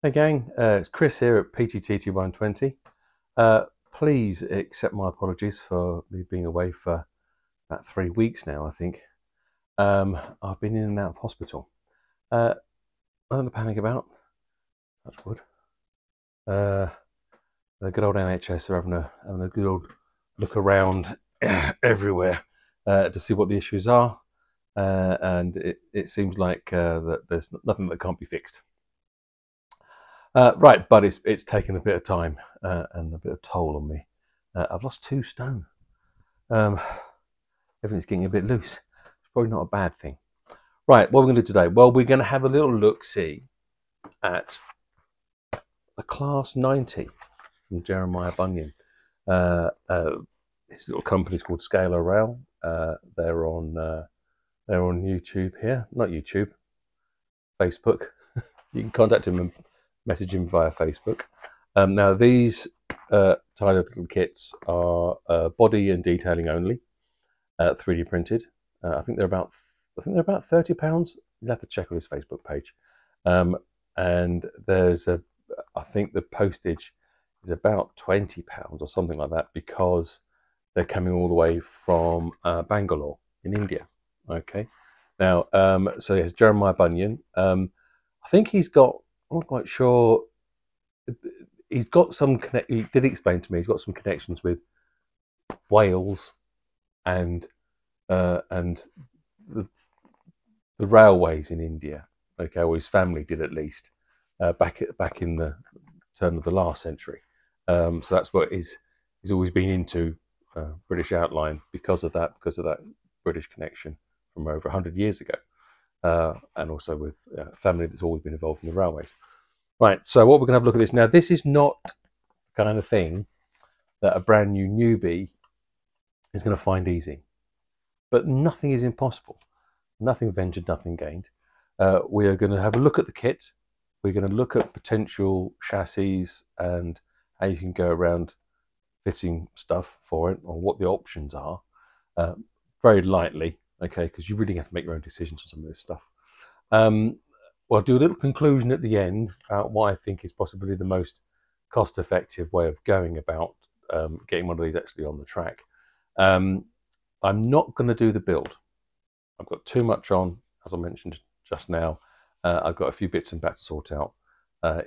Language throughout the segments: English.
Hey gang, it's Chris here at TT120. Please accept my apologies for me being away for about 3 weeks now, I think. I've been in and out of hospital. Nothing to panic about, touch wood. The good old NHS are having a good old look around everywhere to see what the issues are. And it seems like that there's nothing that can't be fixed. Right, but it's taken a bit of time and a bit of toll on me. I've lost 2 stone. Everything's getting a bit loose. It's probably not a bad thing. Right, what we're going to do today? Well, we're going to have a little look-see at the Class 90 from Jeremiah Bunyan. His little company's called Scalar Rail. They're on YouTube here, not YouTube, Facebook. You can contact him and message him via Facebook. Now these tiny little kits are body and detailing only, 3D printed. I think they're about £30. You'll have to check on his Facebook page. And there's I think the postage is about £20 or something like that, because they're coming all the way from Bangalore in India. Okay. Now, so yes, Jeremiah Bunyan. I think he's got, I'm not quite sure, he's got some he did explain to me he's got some connections with Wales and the railways in India. Okay, or his family did, at least, back in the turn of the last century. So that's what he's always been into, British outline, because of that British connection from over 100 years ago, and also with family that's always been involved in the railways. Right, so what we're going to have a look at this now. This is not the kind of thing that a brand new newbie is going to find easy, but nothing is impossible. Nothing ventured, nothing gained. We are going to have a look at the kit. We're going to look at potential chassis and how you can go around fitting stuff for it, or what the options are, very lightly, okay, because you really have to make your own decisions on some of this stuff. Well, I'll do a little conclusion at the end about what I think is possibly the most cost-effective way of going about getting one of these actually on the track. I'm not going to do the build. I've got too much on, as I mentioned just now. I've got a few bits and bats to sort out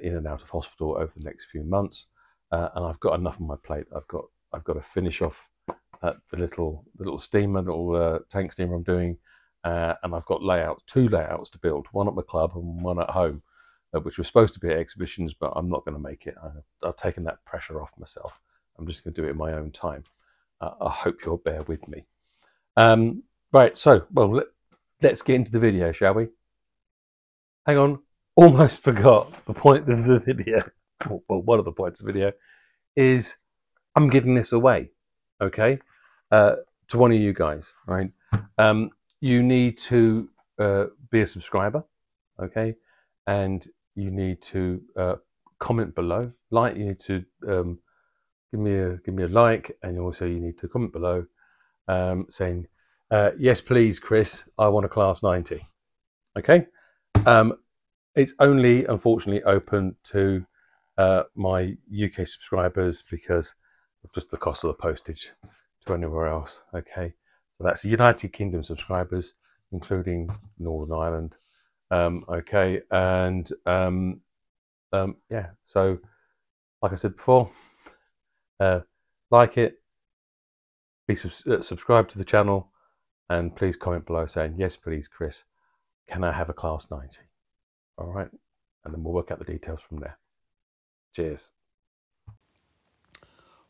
in and out of hospital over the next few months, and I've got enough on my plate. I've got to finish off the little steamer, little tank steamer I'm doing. And I've got 2 layouts to build, one at my club and one at home, which was supposed to be at exhibitions, but I'm not going to make it. I've taken that pressure off myself. I'm just going to do it in my own time. I hope you'll bear with me. Right, so, well, let's get into the video, shall we? Hang on, almost forgot the point of the video. Well, one of the points of the video is I'm giving this away, okay, to one of you guys, right? You need to be a subscriber, okay, and you need to comment below. You need to give me a like, and also you need to comment below saying, yes, please, Chris, I want a Class 90. Okay, it's only, unfortunately, open to my UK subscribers because of just the cost of the postage to anywhere else. Okay. So that's United Kingdom subscribers, including Northern Ireland. Okay, and yeah. So, like I said before, like it, subscribe to the channel, and please comment below saying, yes, please, Chris, can I have a Class 90? All right, and then we'll work out the details from there. Cheers.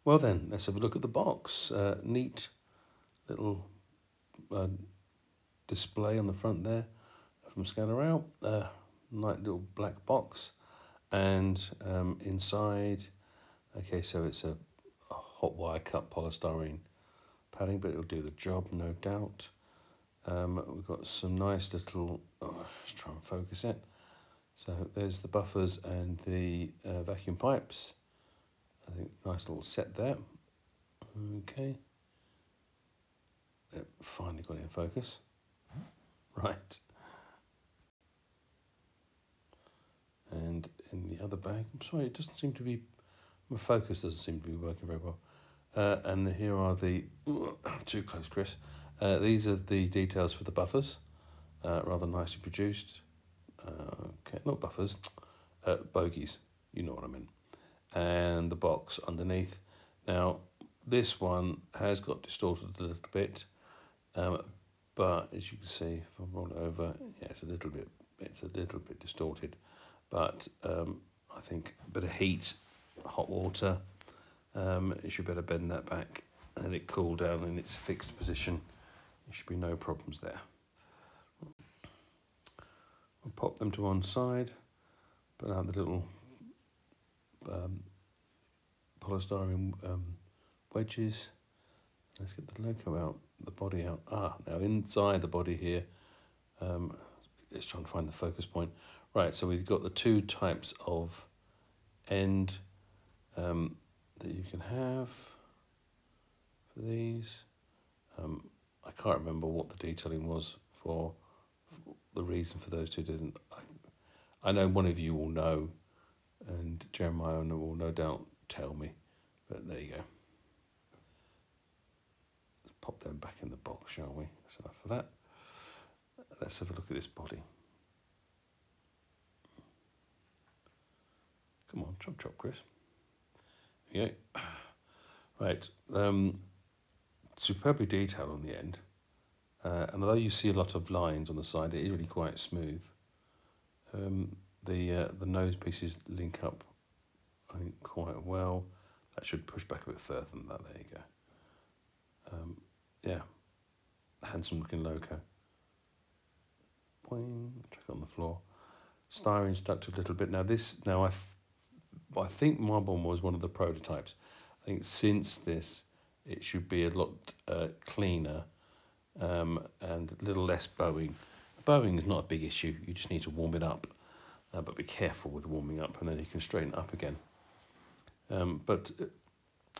Well then, let's have a look at the box. Neat little display on the front there from Scalar Rail. Nice little black box, and inside, okay, so it's a hot wire cut polystyrene padding, but it'll do the job, no doubt. We've got some nice little, let's try and focus it. So there's the buffers and the vacuum pipes. I think nice little set there. Okay. Finally got it in focus. Right. And in the other bag. I'm sorry, it doesn't seem to be, my focus doesn't seem to be working very well. And here are the, too close, Chris. These are the details for the buffers, rather nicely produced. Okay, not buffers, bogies, you know what I mean. And the box underneath. Now, this one has got distorted a little bit, but as you can see, if I roll it over, yeah, it's a little bit distorted. But I think a bit of heat, hot water, you should better bend that back and let it cool down in its fixed position. There should be no problems there. We'll pop them to one side, put out the little polystyrene wedges. Let's get the logo out, the body out. Now inside the body here, let's try and find the focus point. Right, so we've got the two types of end that you can have for these. I can't remember what the detailing was for the reason for those two. I know one of you will know, and Jeremiah will no doubt tell me, but there you go. Let's pop them back in the box, shall we? That's enough for that. Let's have a look at this body. Come on, chop chop, Chris. Okay, right. Superbly detailed on the end, and although you see a lot of lines on the side, it is really quite smooth. The nose pieces link up, I think, quite well. That should push back a bit further than that. There you go. Yeah, handsome looking logo. Boing, check it on the floor. Styrene stuck to a little bit. Now I think Marbon was one of the prototypes. I think since this, it should be a lot cleaner and a little less bowing. Bowing is not a big issue. You just need to warm it up, but be careful with warming up, and then you can straighten it up again. But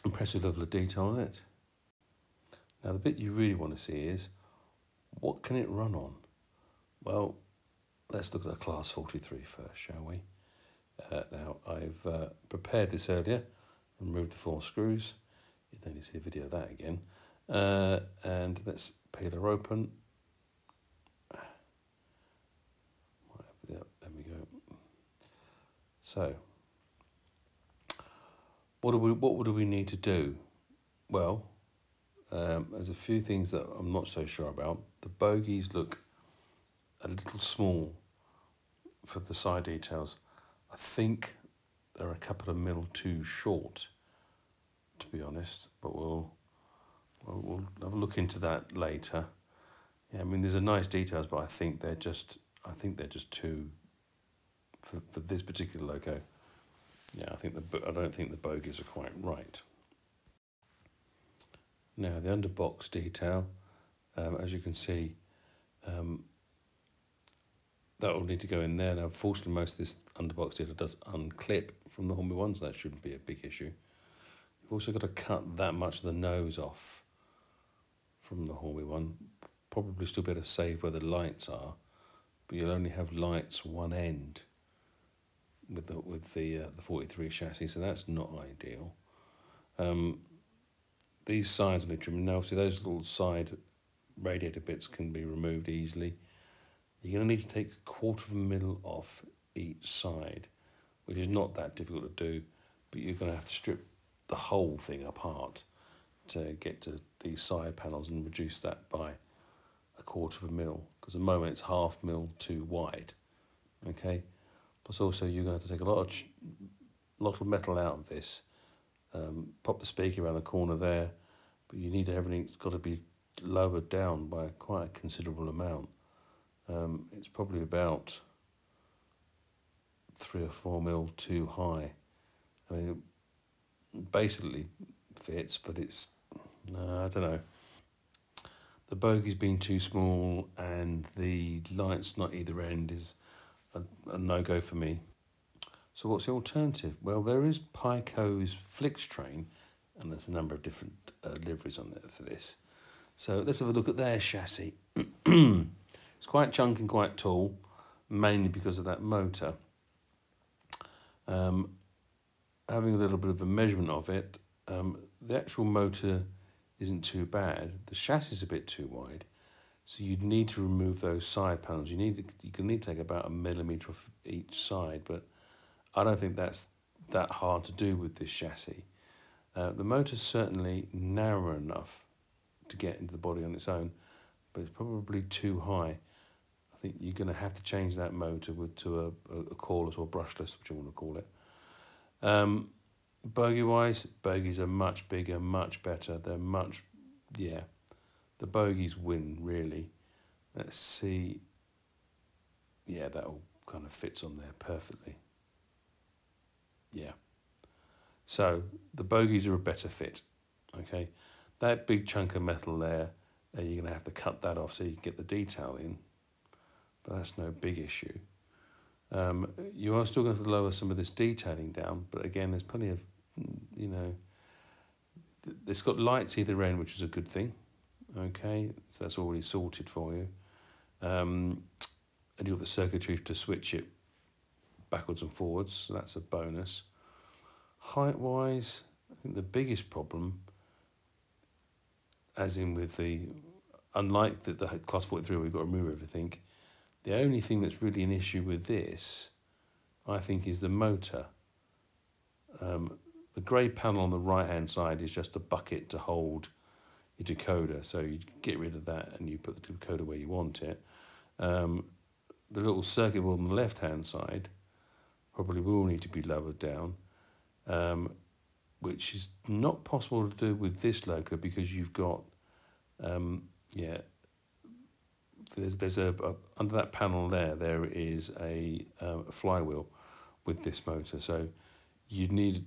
impressive level of detail on it. Now the bit you really want to see is, what can it run on? Well, let's look at a Class 43 first, shall we? Now, I've prepared this earlier, removed the 4 screws. You don't need to see a video of that again. And let's peel her open. There we go. So, what do we need to do? Well, there's a few things that I'm not so sure about. The bogies look a little small for the side details. I think they're a couple of mil too short, to be honest, but we'll have a look into that later. Yeah, I mean, there's a nice details, but I think they're just too for this particular logo. Yeah, I don't think the bogies are quite right. Now the underbox detail, as you can see, that will need to go in there. Now, fortunately, most of this underbox detail does unclip from the Hornby one, so that shouldn't be a big issue. You've also got to cut that much of the nose off from the Hornby one. Probably still be able to save where the lights are, but you'll only have lights one end with the 43 chassis, so that's not ideal. These sides need to be now. See, those little side radiator bits can be removed easily. You're going to need to take 1/4 mil off each side, which is not that difficult to do, but you're going to have to strip the whole thing apart to get to these side panels and reduce that by 1/4 mil, because at the moment it's 1/2 mil too wide. Okay, plus also you're going to have to take a lot of metal out of this, pop the speaker around the corner there, but you need everything's got to be lowered down by quite a considerable amount. It's probably about 3 or 4 mil too high. I mean, it basically fits, but it's, I don't know. The bogey's been too small and the lights not either end is a no-go for me. So what's the alternative? Well, there is Pico's Flixtrain, and there's a number of different liveries on there for this. So let's have a look at their chassis. It's quite chunky and quite tall, mainly because of that motor. Having a little bit of a measurement of it, the actual motor isn't too bad. The chassis is a bit too wide, so you'd need to remove those side panels. You can need to take about 1 millimetre off each side, but I don't think that's that hard to do with this chassis. The motor's certainly narrow enough to get into the body on its own, but it's probably too high. I think you're going to have to change that motor to a coreless or brushless, which I want to call it. Bogey-wise, bogies are much bigger, much better. They're much, yeah, the bogies win, really. Let's see. Yeah, that all kind of fits on there perfectly. Yeah. So the bogies are a better fit, okay? That big chunk of metal there, you're going to have to cut that off so you can get the detail in, but that's no big issue. You are still going to have to lower some of this detailing down, but again, there's plenty of, you know, it's got lights either end, which is a good thing, okay? So that's already sorted for you. And you've got the circuitry to switch it backwards and forwards, so that's a bonus. Height-wise, I think the biggest problem, as in with unlike the Class 43 where we've got to remove everything, the only thing that's really an issue with this, I think, is the motor. The grey panel on the right-hand side is just a bucket to hold your decoder, so you get rid of that and you put the decoder where you want it. The little circuit board on the left-hand side probably will need to be lowered down, which is not possible to do with this loco because you've got, yeah, there's a under that panel there is a flywheel with this motor, so you'd need,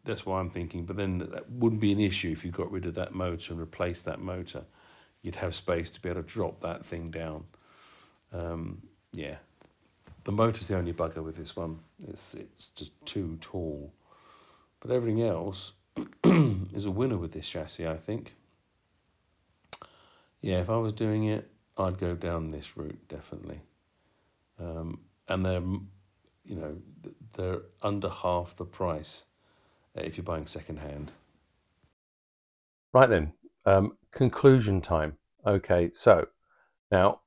that's why I'm thinking, but then that wouldn't be an issue if you got rid of that motor and replaced that motor. You'd have space to be able to drop that thing down. Yeah, the motor's the only bugger with this one. It's just too tall, but everything else is a winner with this chassis, I think. Yeah, if I was doing it, I'd go down this route, definitely. And they're, you know, they're under half the price if you're buying second hand. Right then, conclusion time. Okay, so now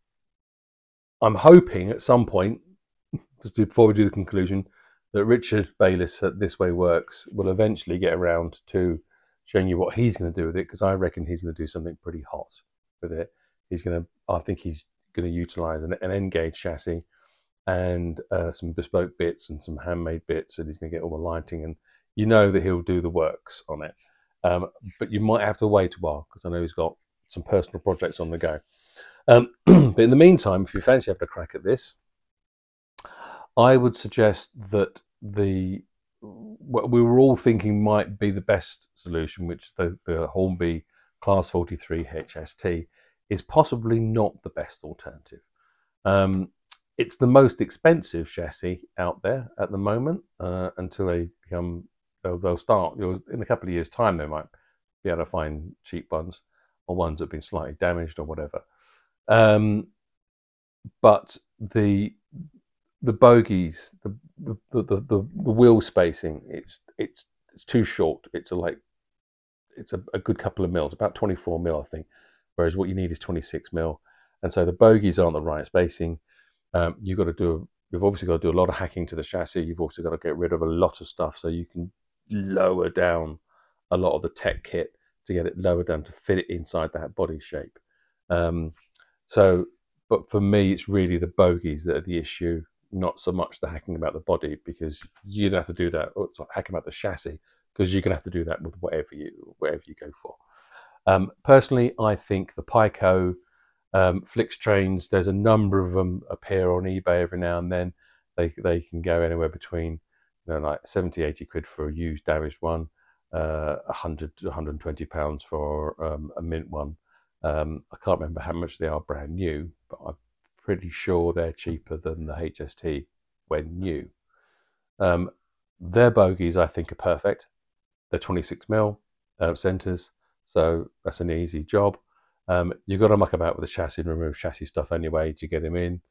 I'm hoping at some point, just before we do the conclusion, that Richard Bayliss at This Way Works will eventually get around to showing you what he's going to do with it, because I reckon he's going to do something pretty hot with it. I think he's going to utilise an N-gauge chassis and some bespoke bits and some handmade bits, and he's going to get all the lighting, and you know that he'll do the works on it. But you might have to wait a while because I know he's got some personal projects on the go. But in the meantime, if you fancy having a crack at this, I would suggest that what we were all thinking might be the best solution, which the Hornby Class 43 HST, is possibly not the best alternative. It's the most expensive chassis out there at the moment until they become, they'll start, in a couple of years' time, they might be able to find cheap ones or ones that have been slightly damaged or whatever. But the bogies, the wheel spacing, it's too short. It's a good couple of mils, about 24 mil, I think, whereas what you need is 26 mil. And so the bogies aren't the right spacing. You've obviously got to do a lot of hacking to the chassis. You've also got to get rid of a lot of stuff so you can lower down a lot of the tech kit to get it lower down to fit it inside that body shape. But for me, it's really the bogies that are the issue, not so much the hacking about the body, because you'd have to do that, or hacking about the chassis, because you're going to have to do that with whatever you go for. Personally, I think the Pico Flix trains, there's a number of them appear on eBay every now and then. They can go anywhere between, like 70, 80 quid for a used damaged one, 100 to 120 pounds for a mint one. I can't remember how much they are brand new, but I'm pretty sure they're cheaper than the HST when new. Their bogies, I think, are perfect. They're 26 mil centres, so that's an easy job. You've got to muck about with the chassis and remove chassis stuff anyway to get them in.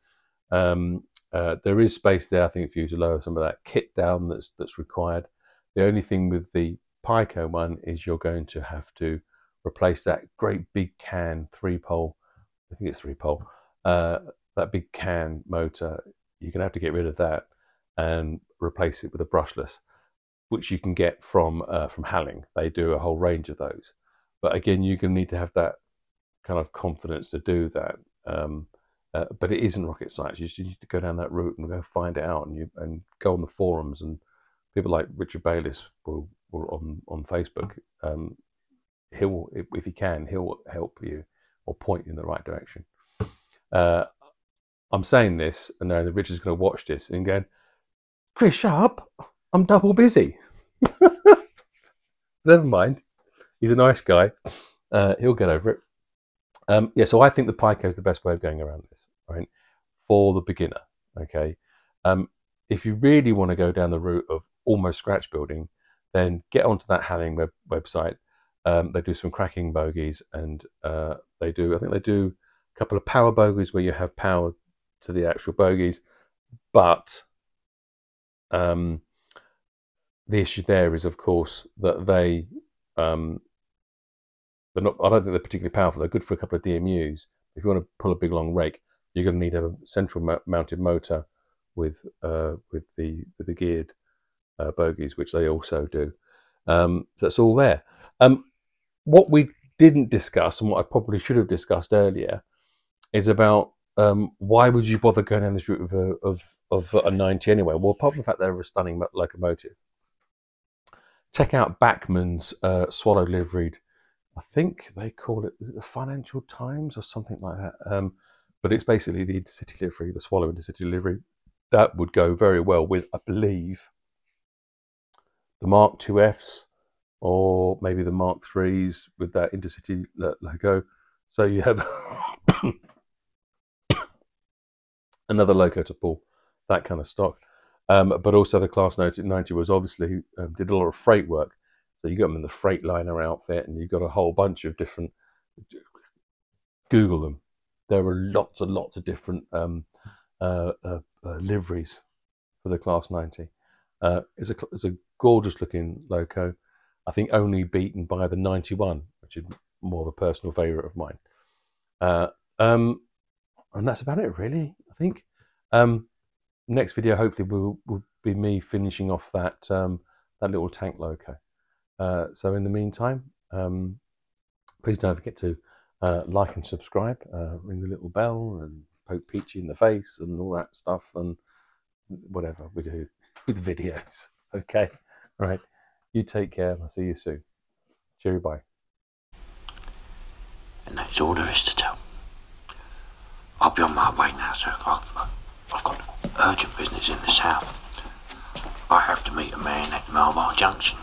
There is space there, I think, for you to lower some of that kit down that's required. The only thing with the Pico one is you're going to have to replace that great big can 3-pole, I think it's 3-pole, that big can motor. You're going to have to get rid of that and replace it with a brushless, which you can get from Halling. They do a whole range of those. But again, you're going to need to have that kind of confidence to do that. But it isn't rocket science. You just need to go down that route and go find it out, and go on the forums, and people like Richard Bayliss will on Facebook. He'll, if he can, he'll help you or point you in the right direction. I'm saying this, and knowing that Richard's going to watch this and going, "Chris, shut up! I'm double busy." Never mind. He's a nice guy. He'll get over it. Yeah, so I think the Pico is the best way of going around this, right? For the beginner, okay? If you really want to go down the route of almost scratch building, then get onto that Halling website. They do some cracking bogies, and I think they do a couple of power bogies where you have power to the actual bogies, but the issue there is, of course, that they're not. I don't think they're particularly powerful. They're good for a couple of DMUs. If you want to pull a big long rake, you're going to need a central mounted motor with the geared bogies, which they also do. So that's all there. What we didn't discuss, and what I probably should have discussed earlier, is about why would you bother going down this route of a 90 anyway? Well, apart from the fact they're a stunning locomotive, check out Bachmann's Swallow liveried. I think they call it, is it the Financial Times or something like that? But it's basically the Intercity livery, the Swallow Intercity livery. That would go very well with, I believe, the Mark IIFs, or maybe the Mark IIIs with that Intercity logo. So you have another logo to pull, that kind of stock. But also the Class 90 was obviously did a lot of freight work. So you got them in the Freightliner outfit, and you've got a whole bunch of different. Google them. There are lots and lots of different liveries for the Class 90. It's a gorgeous looking loco. I think only beaten by the 91, which is more of a personal favourite of mine. And that's about it, really. I think next video hopefully will be me finishing off that that little tank loco. So in the meantime, please don't forget to like and subscribe, ring the little bell, and poke Peachy in the face and all that stuff, and whatever we do with videos. Okay, all right. You take care, and I'll see you soon. Cheerio, bye. And that's all there is to tell. I'll be on my way now, sir. I've got urgent business in the south. I have to meet a man at Marlborough Junction.